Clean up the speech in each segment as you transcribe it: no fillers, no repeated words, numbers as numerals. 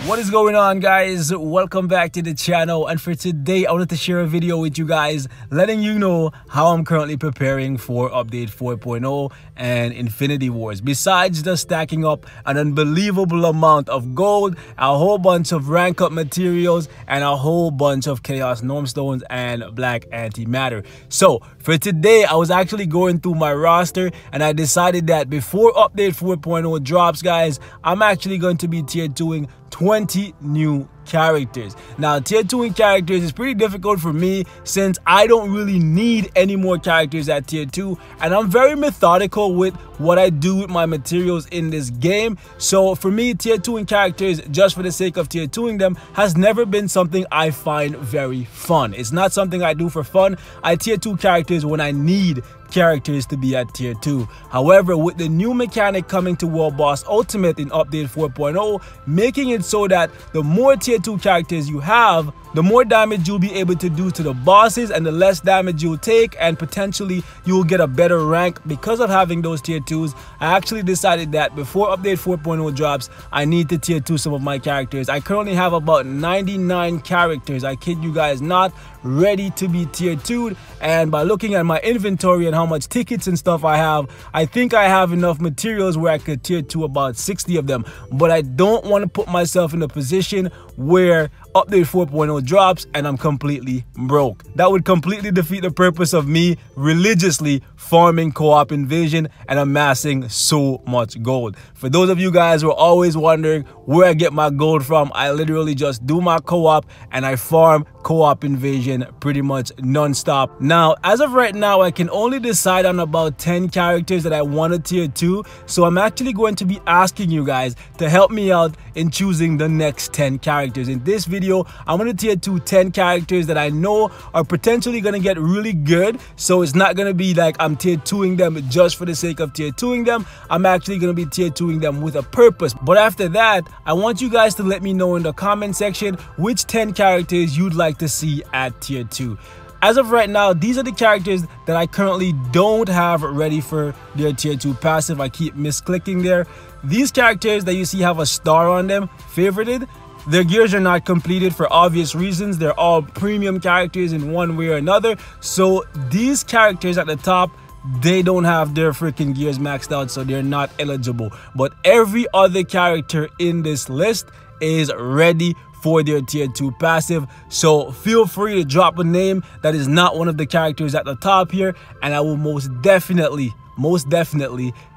What is going on, guys? Welcome back to the channel, and for today I wanted to share a video with you guys letting you know how I'm currently preparing for update 4.0 and Infinity Wars. Besides just stacking up an unbelievable amount of gold, a whole bunch of rank up materials, and a whole bunch of chaos norm stones and black antimatter. So for today I was actually going through my roster, and I decided that before update 4.0 drops, guys, I'm actually going to be tier 2ing 20 new characters. Now, tier 2ing characters is pretty difficult for me since I don't really need any more characters at tier 2, and I'm very methodical with what I do with my materials in this game. So for me, tier 2ing characters just for the sake of tier 2ing them has never been something I find very fun. It's not something I do for fun. I tier 2 characters when I need characters to be at tier 2. However, with the new mechanic coming to World Boss Ultimate in update 4.0, making it so that the more tier 2 characters you have, the more damage you'll be able to do to the bosses and the less damage you'll take, and potentially you'll get a better rank because of having those tier 2s. I actually decided that before update 4.0 drops, I need to tier 2 some of my characters. I currently have about 99 characters, I kid you guys not, ready to be tier 2'd, and by looking at my inventory and how much tickets and stuff I have, I think I have enough materials where I could tier 2 about 60 of them. But I don't want to put myself in a position where update 4.0 drops and I'm completely broke. That would completely defeat the purpose of me religiously farming co-op Invasion and amassing so much gold. For those of you guys who are always wondering where I get my gold from, I literally just do my co-op and I farm co-op Invasion pretty much non-stop. Now, as of right now, I can only decide on about 10 characters that I want to tier 2, so I'm actually going to be asking you guys to help me out in choosing the next 10 characters. In this video, I'm going to tier 2 10 characters that I know are potentially going to get really good, so it's not going to be like I'm tier 2ing them just for the sake of tier 2ing them. I'm actually going to be tier 2ing them with a purpose. But after that, I want you guys to let me know in the comment section which 10 characters you'd like to see at tier 2. As of right now, these are the characters that I currently don't have ready for their tier 2 passive. I keep misclicking there. These characters that you see have a star on them, favorited, their gears are not completed for obvious reasons. They're all premium characters in one way or another. So these characters at the top, they don't have their freaking gears maxed out, so they're not eligible. But every other character in this list is ready for their tier 2 passive, so feel free to drop a name that is not one of the characters at the top here, and I will most definitely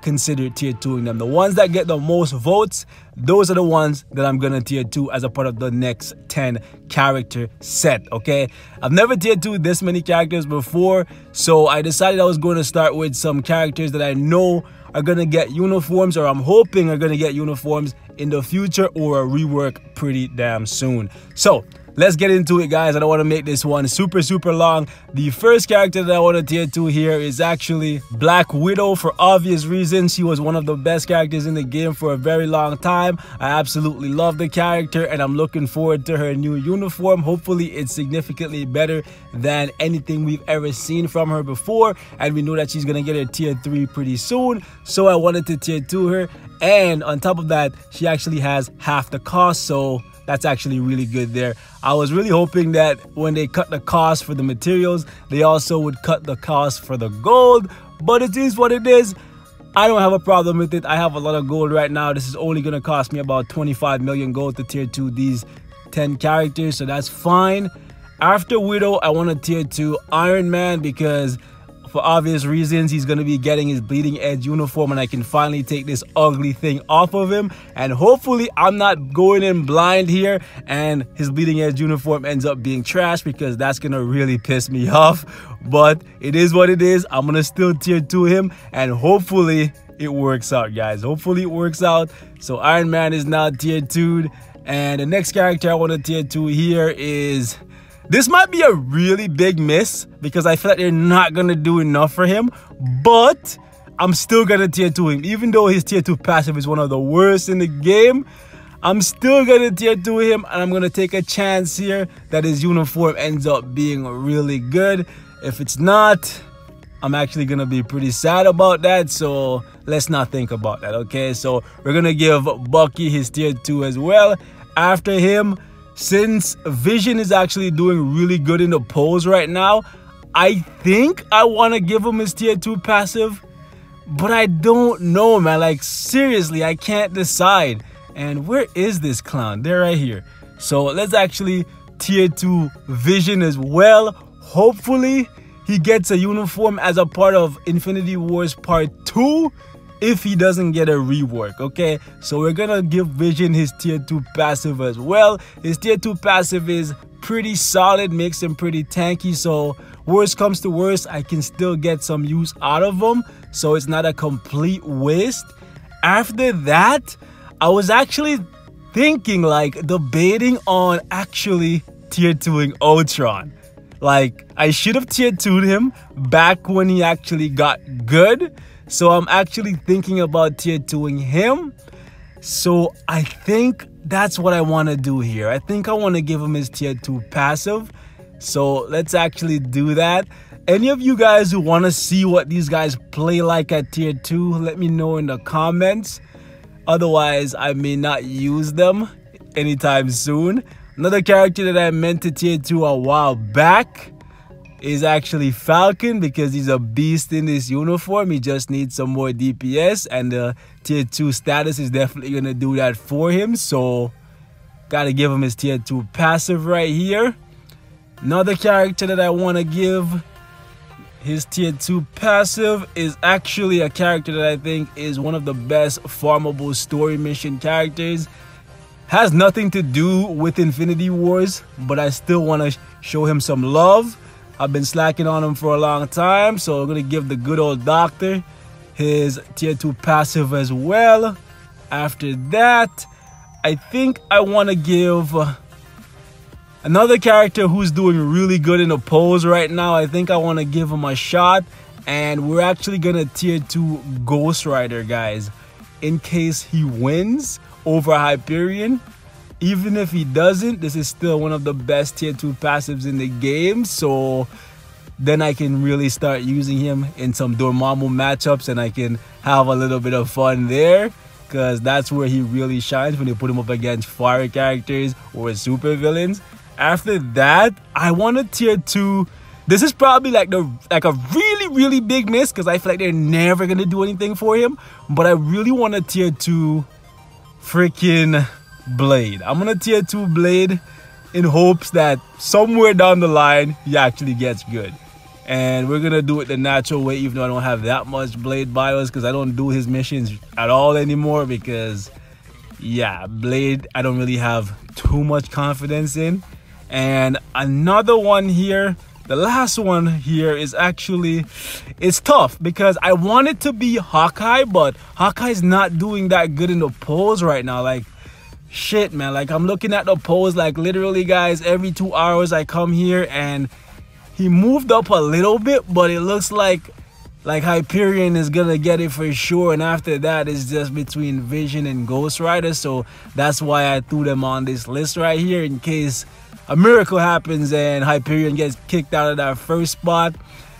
consider tier 2ing them. The ones that get the most votes, those are the ones that I'm gonna tier 2 as a part of the next 10 character set. Okay, I've never tier 2 this many characters before, so I decided I was going to start with some characters that I know are gonna get uniforms, or I'm hoping are gonna get uniforms in the future or a rework pretty damn soon. So let's get into it, guys. I don't want to make this one super long. The first character that I want to tier 2 here is actually Black Widow, for obvious reasons. She was one of the best characters in the game for a very long time. I absolutely love the character, and I'm looking forward to her new uniform. Hopefully it's significantly better than anything we've ever seen from her before, and we know that she's gonna get her tier 3 pretty soon, so I wanted to tier 2 her. And on top of that, she actually has half the cost, so that's actually really good there. I was really hoping that when they cut the cost for the materials, they also would cut the cost for the gold, but it is what it is. I don't have a problem with it. I have a lot of gold right now. This is only going to cost me about 25 million gold to tier 2 these 10 characters, so that's fine. After Widow, I want to tier 2 Ironman because for obvious reasons, he's going to be getting his bleeding edge uniform, and I can finally take this ugly thing off of him. And hopefully I'm not going in blind here and his bleeding edge uniform ends up being trash, because that's going to really piss me off. But it is what it is. I'm going to still tier 2 him, and hopefully it works out, guys. Hopefully it works out. So Iron Man is now tier 2'd. And the next character I want to tier 2 here is... This might be a really big miss because I feel like they're not going to do enough for him, but I'm still going to tier 2 him. Even though his tier 2 passive is one of the worst in the game, I'm still going to tier 2 him, and I'm going to take a chance here that his uniform ends up being really good. If it's not, I'm actually going to be pretty sad about that, so let's not think about that, okay? So we're going to give Bucky his tier 2 as well. After him, since Vision is actually doing really good in the polls right now, I think I want to give him his tier 2 passive. But I don't know, man. Like, seriously, I can't decide. And where is this clown? They're right here. So let's actually tier 2 Vision as well. Hopefully he gets a uniform as a part of Infinity Wars Part 2 if he doesn't get a rework, okay? So we're gonna give Vision his tier 2 passive as well. His tier 2 passive is pretty solid, makes him pretty tanky, so worst comes to worst, I can still get some use out of him, so it's not a complete waste. After that, I was actually thinking, like, debating on actually tier 2ing Ultron. Like, I should have tier 2'd him back when he actually got good. So I'm actually thinking about tier 2'ing him. So I think that's what I want to do here. I think I want to give him his tier 2 passive. So let's actually do that. Any of you guys who want to see what these guys play like at tier 2, let me know in the comments. Otherwise, I may not use them anytime soon. Another character that I meant to tier 2 a while back is actually Falcon, because he's a beast in this uniform. He just needs some more DPS, and the tier 2 status is definitely going to do that for him. So, gotta give him his tier 2 passive right here. Another character that I want to give his tier 2 passive is actually a character that I think is one of the best farmable story mission characters. Has nothing to do with Infinity Wars, but I still want to show him some love. I've been slacking on him for a long time, so I'm going to give the good old Doctor his tier 2 passive as well. After that, I think I want to give another character who's doing really good in the polls right now. I think I want to give him a shot, and we're actually going to tier 2 Ghost Rider, guys, in case he wins over Hyperion. Even if he doesn't, this is still one of the best tier 2 passives in the game, so then I can really start using him in some Dormammu matchups, and I can have a little bit of fun there, because that's where he really shines, when you put him up against fire characters or super villains. After that, I want to tier 2. This is probably like a really big miss, because I feel like they're never gonna do anything for him, but I really want to tier 2 freaking Blade. I'm gonna tier 2 Blade in hopes that somewhere down the line he actually gets good, and we're gonna do it the natural way, even though I don't have that much Blade bios, because I don't do his missions at all anymore, because yeah, Blade I don't really have too much confidence in. And another one here, the last one here, is actually, it's tough because I want it to be Hawkeye, but Hawkeye's not doing that good in the polls right now. Like, shit, man. Like, I'm looking at the polls, like, literally, guys, every 2 hours I come here, and he moved up a little bit, but it looks like Hyperion is gonna get it for sure, and after that it's just between Vision and Ghost Rider. So that's why I threw them on this list right here, in case a miracle happens and Hyperion gets kicked out of that first spot.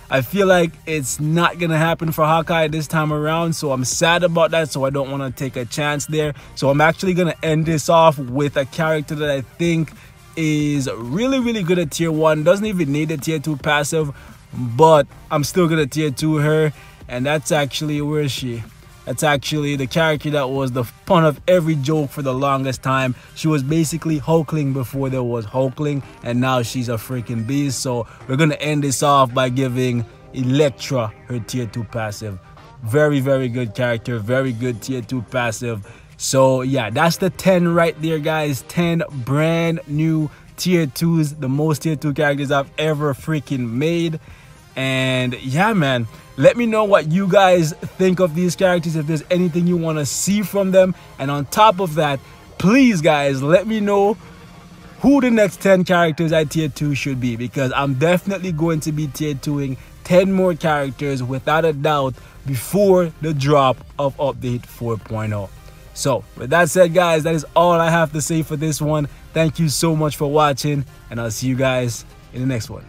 I feel like it's not gonna happen for Hawkeye this time around, so I'm sad about that, so I don't want to take a chance there. So I'm actually gonna end this off with a character that I think is really good at tier 1, doesn't even need a tier 2 passive, but I'm still gonna tier 2 her, and that's actually, where is she? That's actually the character that was the fun of every joke for the longest time. She was basically Hulkling before there was Hulkling, and now she's a freaking beast. So we're gonna end this off by giving Elektra her tier 2 passive. Very good character, very good tier 2 passive. So yeah, that's the 10 right there, guys. 10 brand new tier 2s, the most tier 2 characters I've ever freaking made. And yeah, man, let me know what you guys think of these characters, if there's anything you want to see from them. And on top of that, please, guys, let me know who the next 10 characters at tier 2 should be, because I'm definitely going to be tier 2ing 10 more characters without a doubt before the drop of update 4.0. So with that said, guys, that is all I have to say for this one. Thank you so much for watching, and I'll see you guys in the next one.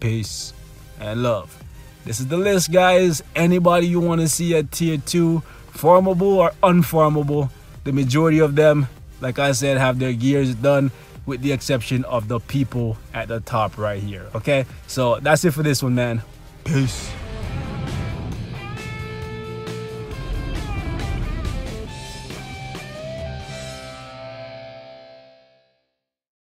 Peace and love. This is the list, guys. Anybody you want to see at tier 2, farmable or unfarmable, the majority of them like I said, have their gears done, with the exception of the people at the top right here. Okay, so that's it for this one, man. Peace.